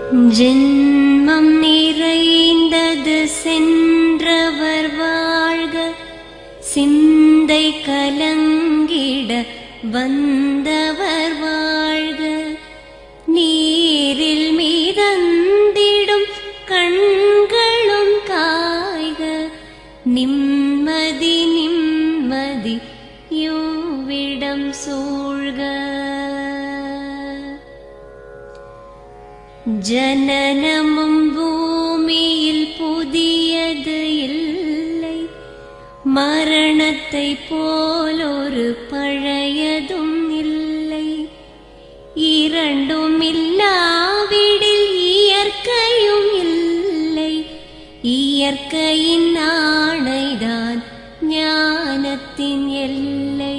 ஜென்மம் நிறைந்தது சென்றவர் வாழ்க, சிந்தை கலங்கிட வந்தவர் வாழ்க. நீரில் மிதந்திடும் கண்களும் காய்க, நிம்மதி நிம்மதி யோவிடம் சூழ்க. ஜனனமும் பூமியில் புதியது இல்லை, மரணத்தை போலொரு பழையதும் இல்லை. இரண்டும் இல்லாவிடில் இயற்கையும் இல்லை, இயற்கையின் ஆணைதான் ஞானத்தின் எல்லை.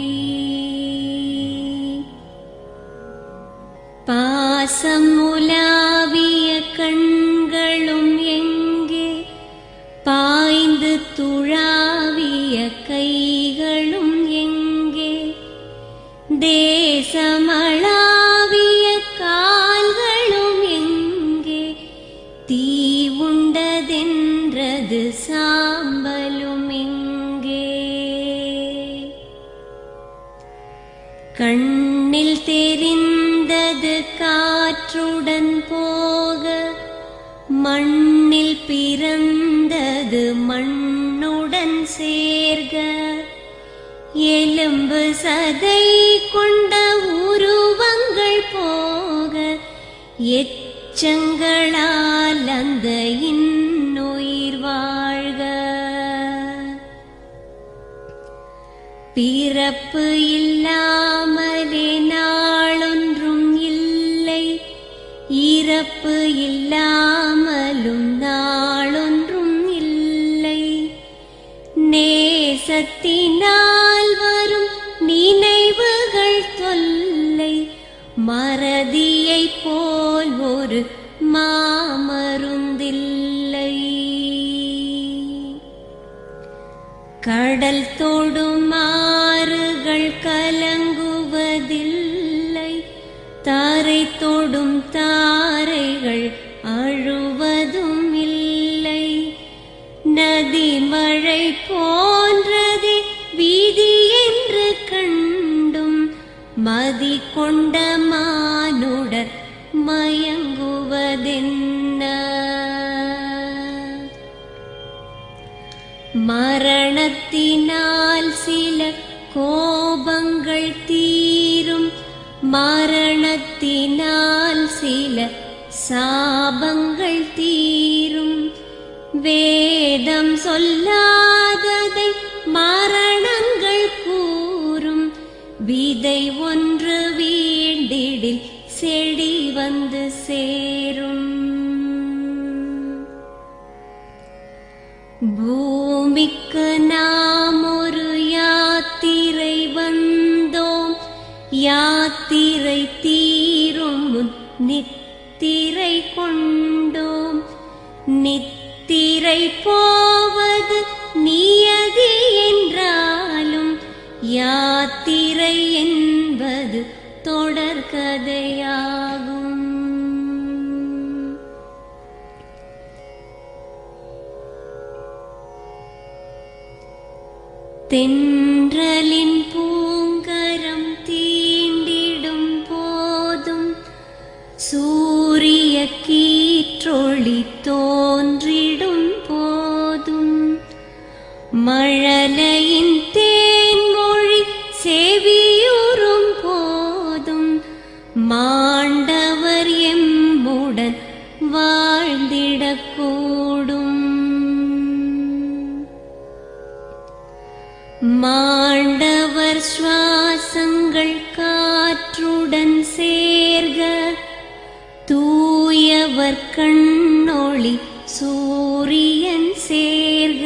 பாசம் உலாவிய கண்களும் எங்கே, பாய்ந்து துழாவிய கைகளும் எங்கே, தேசமளாவிய கால்களும் எங்கே, தீ உண்டதென்றது சாம்பலும் எங்கே. கண்ணில் தெரிந்தது காற்றுடன் போக, மண்ணில் பிறந்தது மண்ணுடன் சேர்க. எலும்பு சதை கொண்ட உருவங்கள் போக, எச்சங்களால் அந்த இன்னுயிர் வாழ்க. பிறப்பு இல்லாமலே நாளொன்றும் இல்லை, இறப்பு இல்லாமலும் நாளொன்றும் இல்லை. நேசத்தினால் வரும் நினைவுகள் தொல்லை, மறதியை போல் ஒரு மாமருந்தில்லை. கடல் தொடும் ஆறுகள் கலங்குவதில்லை, தாரை தொடும் தாரைகள் அழுவதும் இல்லை. நதி மழை போன்றதே வீதி என்று கண்டும், மதி கொண்ட மானுடர் மயங்குவதென்ன. மரணத்தினால் சில கோபங்கள் தீரும், மரணத்தினால் சில சாபங்கள் தீரும். வேதம் சொல்லாததை மரணங்கள் கூறும், விதை ஒன்று வீண்டிடில் செடி வந்து சேரும். பூமிக்கு நாம் ஒரு யாத்திரை வந்தோம், யாத்திரை தீரும் முன் நித்திரை கொண்டோம். நித்திரை போவது நியதி என்றாலும், யாத்திரை என்பது தொடர்கதையாகும். தென்றலின் பூங்கரம் தீண்டிடும் போதும், சூரிய கீற்றொளி தோன்றிடும் போதும், மழலையின் தேன்மொழி செவியுறும் போதும், மாண்டவர் எம்முடன் வாழ்ந்திடக்கூடும். மாண்டவர் சுவாசங்கள் காற்றுடன் சேர்க, தூயவர் கண்ணொளி சூரியன் சேர்க.